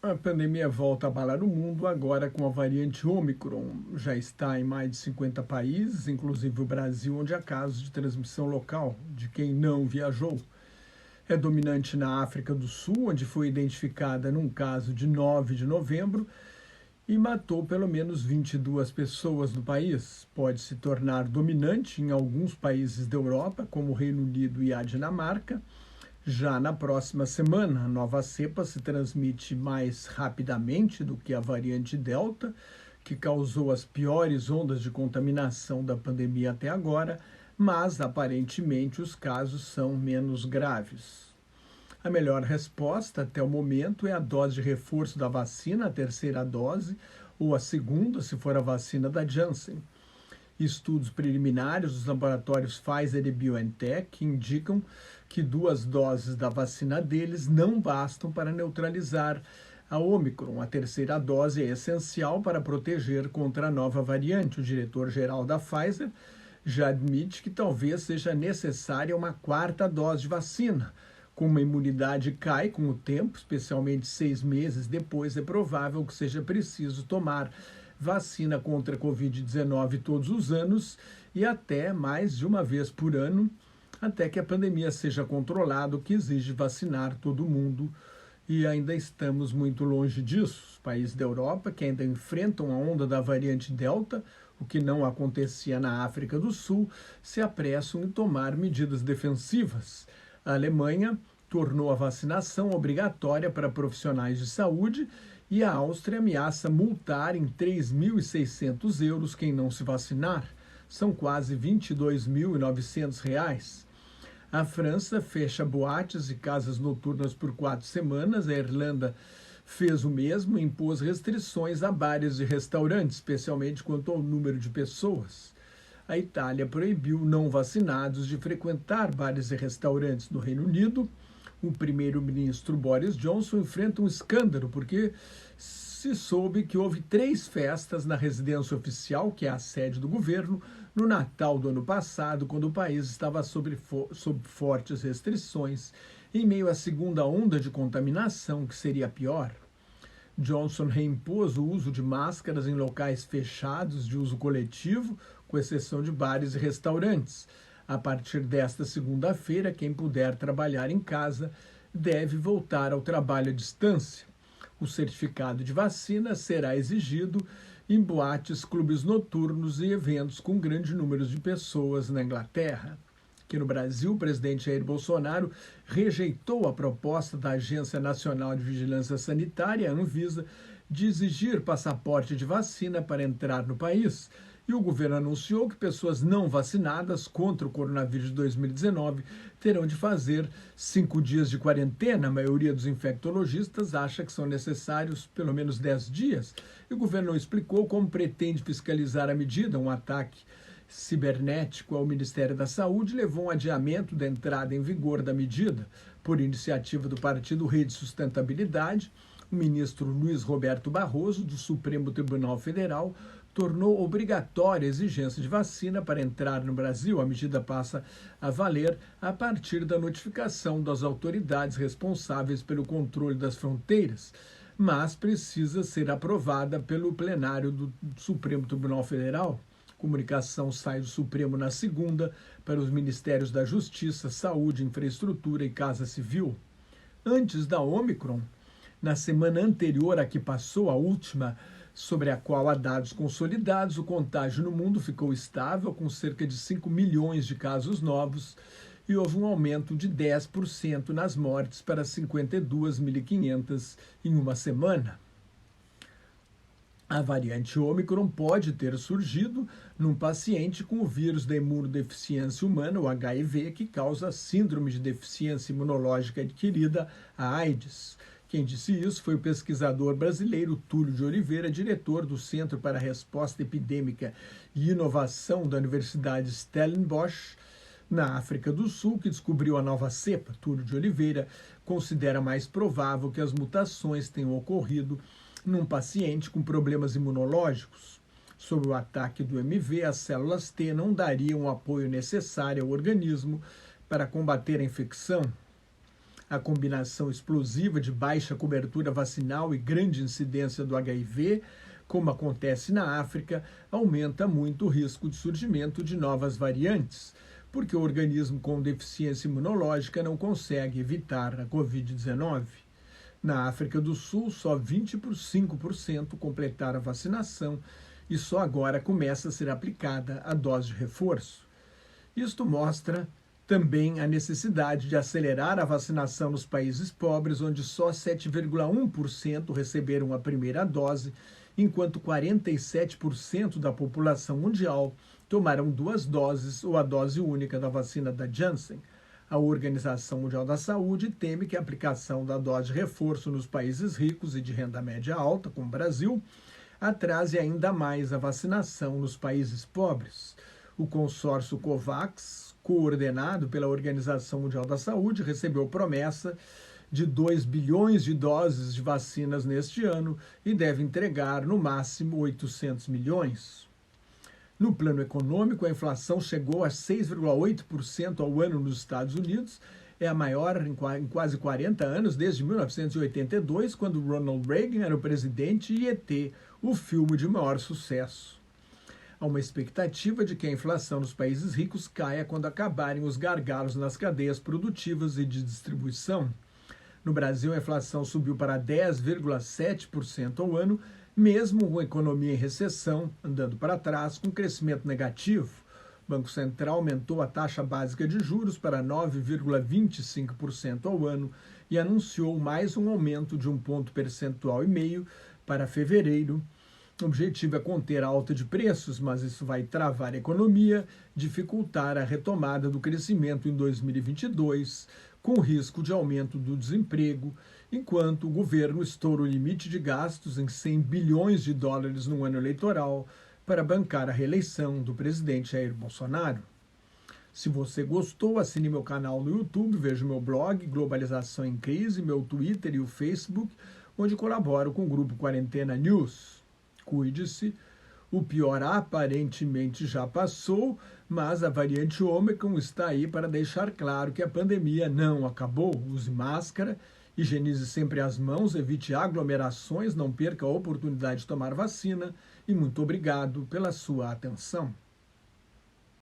A pandemia volta a abalar o mundo agora com a variante Ômicron. Já está em mais de 50 países, inclusive o Brasil, onde há casos de transmissão local de quem não viajou. É dominante na África do Sul, onde foi identificada num caso de 9 de novembro e matou pelo menos 22 pessoas no país. Pode se tornar dominante em alguns países da Europa, como o Reino Unido e a Dinamarca. Já na próxima semana, a nova cepa se transmite mais rapidamente do que a variante Delta, que causou as piores ondas de contaminação da pandemia até agora, mas aparentemente os casos são menos graves. A melhor resposta até o momento é a dose de reforço da vacina, a terceira dose, ou a segunda, se for a vacina da Janssen. Estudos preliminares dos laboratórios Pfizer e BioNTech indicam que 2 doses da vacina deles não bastam para neutralizar a Ômicron. A terceira dose é essencial para proteger contra a nova variante. O diretor-geral da Pfizer já admite que talvez seja necessária uma 4ª dose de vacina. Como a imunidade cai com o tempo, especialmente 6 meses depois, é provável que seja preciso tomar vacina contra a Covid-19 todos os anos e até mais de uma vez por ano, até que a pandemia seja controlada, o que exige vacinar todo mundo. E ainda estamos muito longe disso. Os países da Europa, que ainda enfrentam a onda da variante Delta, o que não acontecia na África do Sul, se apressam em tomar medidas defensivas. A Alemanha tornou a vacinação obrigatória para profissionais de saúde e a Áustria ameaça multar em 3.600 euros quem não se vacinar. São quase R$ 22.900. A França fecha boates e casas noturnas por 4 semanas. A Irlanda fez o mesmo e impôs restrições a bares e restaurantes, especialmente quanto ao número de pessoas. A Itália proibiu não vacinados de frequentar bares e restaurantes. No Reino Unido, o primeiro-ministro Boris Johnson enfrenta um escândalo porque se soube que houve 3 festas na residência oficial, que é a sede do governo, no Natal do ano passado, quando o país estava sob fortes restrições, em meio à segunda onda de contaminação, que seria pior. Johnson reimpôs o uso de máscaras em locais fechados de uso coletivo, com exceção de bares e restaurantes. A partir desta segunda-feira, quem puder trabalhar em casa deve voltar ao trabalho à distância. O certificado de vacina será exigido em boates, clubes noturnos e eventos com grande número de pessoas na Inglaterra. Aqui no Brasil, o presidente Jair Bolsonaro rejeitou a proposta da Agência Nacional de Vigilância Sanitária, a Anvisa, de exigir passaporte de vacina para entrar no país. E o governo anunciou que pessoas não vacinadas contra o coronavírus de 2019 terão de fazer 5 dias de quarentena. A maioria dos infectologistas acha que são necessários pelo menos 10 dias. E o governo não explicou como pretende fiscalizar a medida. Um ataque cibernético ao Ministério da Saúde levou a um adiamento da entrada em vigor da medida. Por iniciativa do partido Rede Sustentabilidade, o ministro Luiz Roberto Barroso, do Supremo Tribunal Federal, tornou obrigatória a exigência de vacina para entrar no Brasil. A medida passa a valer a partir da notificação das autoridades responsáveis pelo controle das fronteiras, mas precisa ser aprovada pelo plenário do Supremo Tribunal Federal. A comunicação sai do Supremo na segunda para os Ministérios da Justiça, Saúde, Infraestrutura e Casa Civil. Antes da Ômicron, na semana anterior à que passou, a última, sobre a qual há dados consolidados, o contágio no mundo ficou estável, com cerca de 5 milhões de casos novos, e houve um aumento de 10% nas mortes para 52.500 em uma semana. A variante Ômicron pode ter surgido num paciente com o vírus da imunodeficiência humana, o HIV, que causa a síndrome de deficiência imunológica adquirida, a AIDS. Quem disse isso foi o pesquisador brasileiro Túlio de Oliveira, diretor do Centro para a Resposta Epidêmica e Inovação da Universidade Stellenbosch, na África do Sul, que descobriu a nova cepa. Túlio de Oliveira considera mais provável que as mutações tenham ocorrido num paciente com problemas imunológicos. Sob o ataque do MV, as células T não dariam o apoio necessário ao organismo para combater a infecção. A combinação explosiva de baixa cobertura vacinal e grande incidência do HIV, como acontece na África, aumenta muito o risco de surgimento de novas variantes, porque o organismo com deficiência imunológica não consegue evitar a Covid-19. Na África do Sul, só 25% completaram a vacinação e só agora começa a ser aplicada a dose de reforço. Isto mostra também a necessidade de acelerar a vacinação nos países pobres, onde só 7,1% receberam a primeira dose, enquanto 47% da população mundial tomaram 2 doses ou a dose única da vacina da Janssen. A Organização Mundial da Saúde teme que a aplicação da dose de reforço nos países ricos e de renda média alta, como o Brasil, atrase ainda mais a vacinação nos países pobres. O consórcio COVAX, coordenado pela Organização Mundial da Saúde, recebeu promessa de 2 bilhões de doses de vacinas neste ano e deve entregar, no máximo, 800 milhões. No plano econômico, a inflação chegou a 6,8% ao ano nos Estados Unidos, é a maior em quase 40 anos, desde 1982, quando Ronald Reagan era o presidente e ET, o filme de maior sucesso. Há uma expectativa de que a inflação nos países ricos caia quando acabarem os gargalos nas cadeias produtivas e de distribuição. No Brasil, a inflação subiu para 10,7% ao ano, mesmo com a economia em recessão, andando para trás, com crescimento negativo. O Banco Central aumentou a taxa básica de juros para 9,25% ao ano e anunciou mais um aumento de 1,5 ponto percentual para fevereiro. O objetivo é conter a alta de preços, mas isso vai travar a economia, dificultar a retomada do crescimento em 2022, com risco de aumento do desemprego, enquanto o governo estoura o limite de gastos em 100 bilhões de dólares no ano eleitoral para bancar a reeleição do presidente Jair Bolsonaro. Se você gostou, assine meu canal no YouTube, veja meu blog Globalização em Crise, meu Twitter e o Facebook, onde colaboro com o grupo Quarentena News. Cuide-se, o pior aparentemente já passou, mas a variante Ômicron está aí para deixar claro que a pandemia não acabou. Use máscara, higienize sempre as mãos, evite aglomerações, não perca a oportunidade de tomar vacina e muito obrigado pela sua atenção.